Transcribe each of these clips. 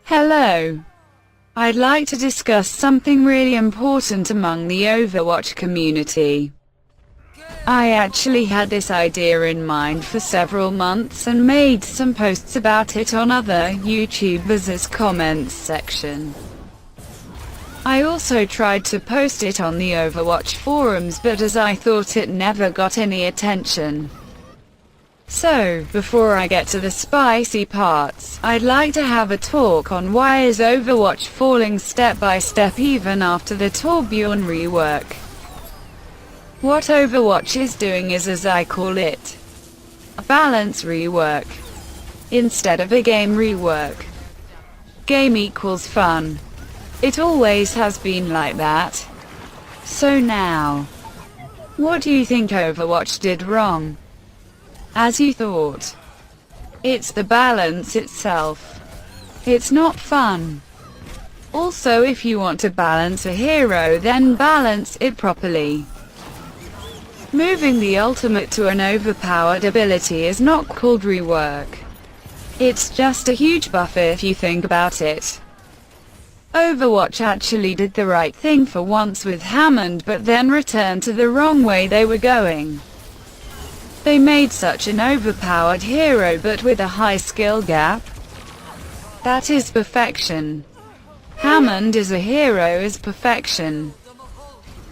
Hello. I'd like to discuss something really important among the Overwatch community. I actually had this idea in mind for several months and made some posts about it on other YouTubers' comments section. I also tried to post it on the Overwatch forums, but as I thought it never got any attention. So, before I get to the spicy parts, I'd like to have a talk on why is Overwatch falling step by step even after the Torbjorn rework. What Overwatch is doing is, as I call it, a balance rework, instead of a game rework. Game equals fun. It always has been like that. So now, what do you think Overwatch did wrong? As you thought. It's the balance itself. It's not fun. Also, if you want to balance a hero, then balance it properly. Moving the ultimate to an overpowered ability is not called rework. It's just a huge buff if you think about it. Overwatch actually did the right thing for once with Hammond, but then returned to the wrong way they were going. They made such an overpowered hero but with a high skill gap. That is perfection. Hammond as a hero is perfection.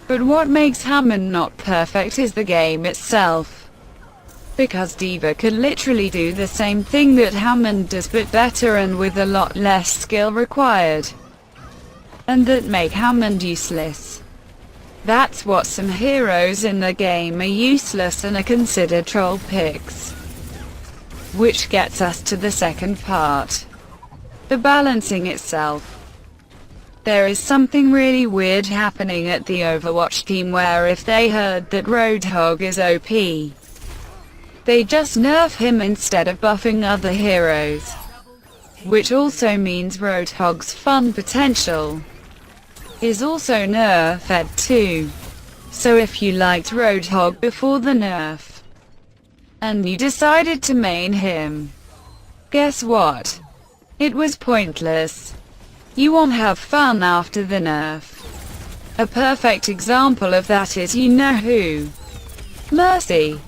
But what makes Hammond not perfect is the game itself. Because D.Va could literally do the same thing that Hammond does but better and with a lot less skill required. And that make Hammond useless. That's what some heroes in the game are useless and are considered troll picks. Which gets us to the second part. The balancing itself. There is something really weird happening at the Overwatch team where if they heard that Roadhog is OP, they just nerf him instead of buffing other heroes. Which also means Roadhog's fun potential is also nerfed too. So if you liked Roadhog before the nerf, and you decided to main him, guess what? It was pointless. You won't have fun after the nerf. A perfect example of that is you know who? Mercy.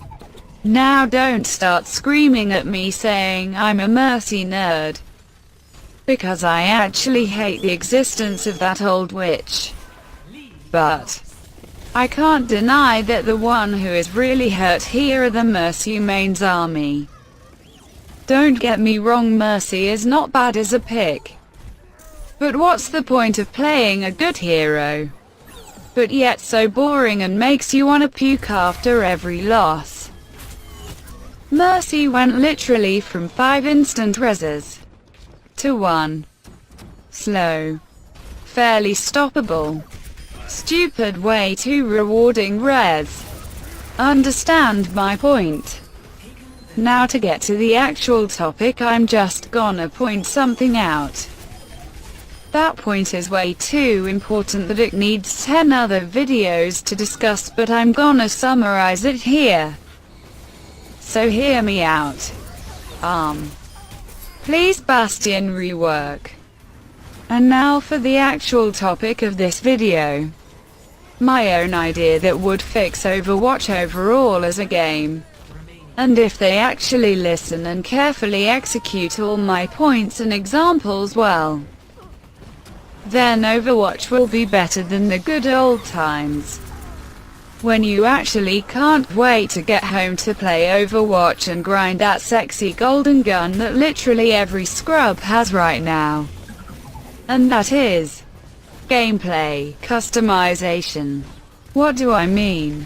Now don't start screaming at me saying I'm a Mercy nerd. Because I actually hate the existence of that old witch. But I can't deny that the one who is really hurt here are the Mercy mains army. Don't get me wrong, Mercy is not bad as a pick. But what's the point of playing a good hero, but yet so boring and makes you want to puke after every loss? Mercy went literally from 5 instant reses to 1 slow, fairly stoppable, stupid way too rewarding res. Understand my point? Now to get to the actual topic, I'm just gonna point something out. That point is way too important that it needs 10 other videos to discuss, but I'm gonna summarize it here. So hear me out. Please Bastion rework. And now for the actual topic of this video. My own idea that would fix Overwatch overall as a game. And if they actually listen and carefully execute all my points and examples well, then Overwatch will be better than the good old times, when you actually can't wait to get home to play Overwatch and grind that sexy golden gun that literally every scrub has right now. And that is gameplay customization. What do I mean?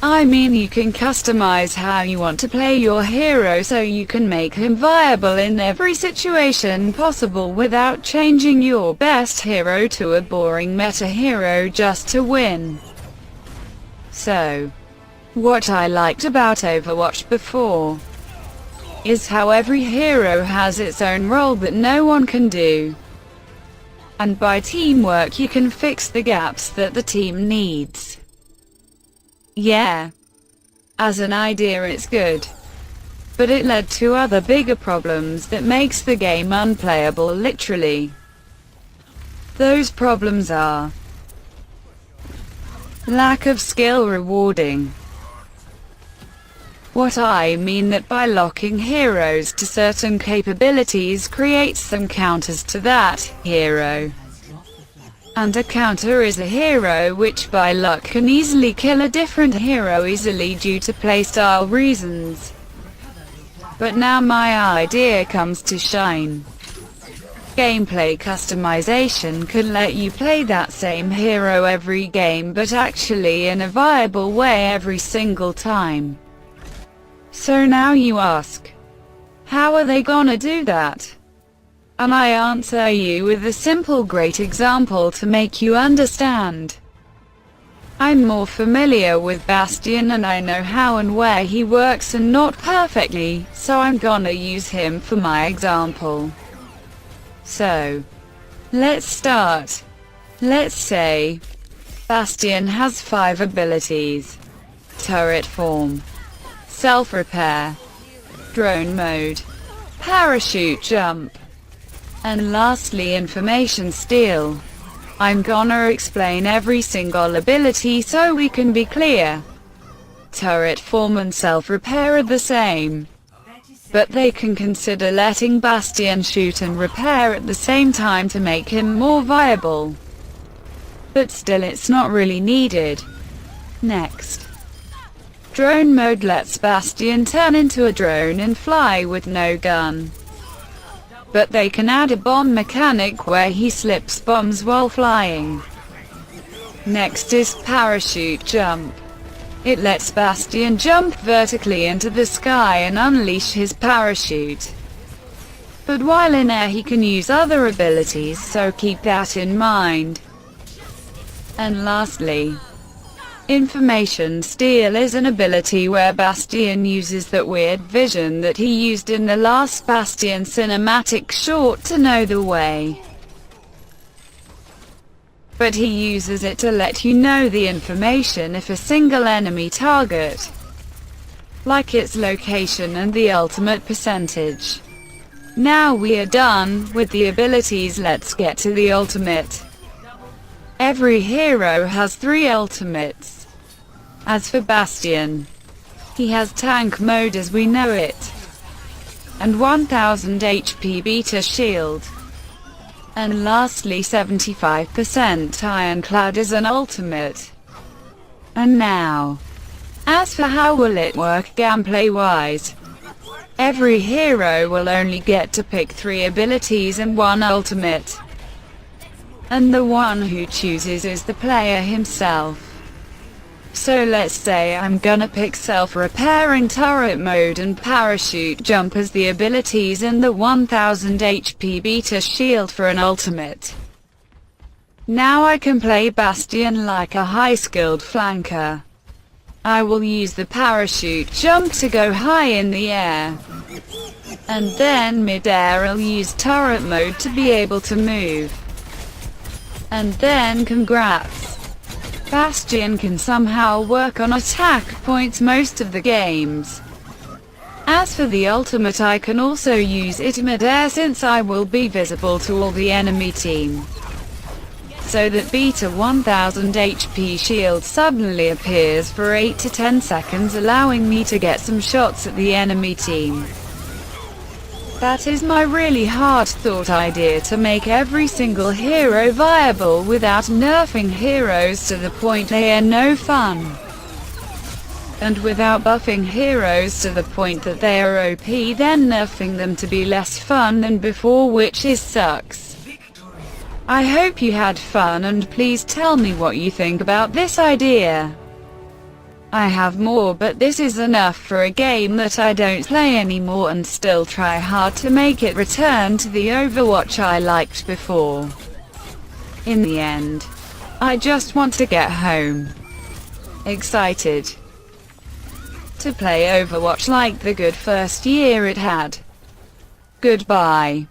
I mean you can customize how you want to play your hero so you can make him viable in every situation possible without changing your best hero to a boring meta hero just to win. So, what I liked about Overwatch before is how every hero has its own role that no one can do. And by teamwork you can fix the gaps that the team needs. Yeah. As an idea it's good. but it led to other bigger problems that makes the game unplayable literally. Those problems are lack of skill rewarding. What I mean that by locking heroes to certain capabilities creates some counters to that hero. And a counter is a hero which by luck can easily kill a different hero easily due to playstyle reasons. But now my idea comes to shine. Gameplay customization can let you play that same hero every game, but actually in a viable way every single time. So now you ask, how are they gonna do that? And I answer you with a simple great example to make you understand. I'm more familiar with Bastion and I know how and where he works, and not perfectly, so I'm gonna use him for my example. So, let's start. Let's say Bastion has 5 abilities: turret form, self-repair, drone mode, parachute jump, and lastly information steal. I'm gonna explain every single ability so we can be clear. Turret form and self-repair are the same, but they can consider letting Bastion shoot and repair at the same time to make him more viable. But still it's not really needed. Next, drone mode lets Bastion turn into a drone and fly with no gun. But they can add a bomb mechanic where he slips bombs while flying. Next is parachute jump. It lets Bastion jump vertically into the sky and unleash his parachute. But while in air he can use other abilities, so keep that in mind. And lastly, information steal is an ability where Bastion uses that weird vision that he used in the last Bastion cinematic short to know the way. But he uses it to let you know the information if a single enemy target, like its location and the ultimate percentage. Now we are done with the abilities, let's get to the ultimate. Every hero has 3 ultimates. As for Bastion, he has tank mode as we know it, and 1000 HP beta shield. And lastly 75% ironclad is an ultimate. And now, as for how will it work gameplay wise, every hero will only get to pick 3 abilities and 1 ultimate. And the one who chooses is the player himself. So let's say I'm gonna pick self-repairing turret mode and parachute jump as the abilities and the 1000 HP beta shield for an ultimate. Now I can play Bastion like a high-skilled flanker. I will use the parachute jump to go high in the air. And then mid-air I'll use turret mode to be able to move. And then congrats, Bastion can somehow work on attack points most of the games. As for the ultimate, I can also use it mid-air since I will be visible to all the enemy team. So that beta 1000 HP shield suddenly appears for 8 to 10 seconds, allowing me to get some shots at the enemy team. That is my really hard thought idea to make every single hero viable without nerfing heroes to the point they are no fun. And without buffing heroes to the point that they are OP, then nerfing them to be less fun than before, which sucks. I hope you had fun and please tell me what you think about this idea. I have more, but this is enough for a game that I don't play anymore and still try hard to make it return to the Overwatch I liked before. In the end, I just want to get home. Excited to play Overwatch like the good first year it had. Goodbye.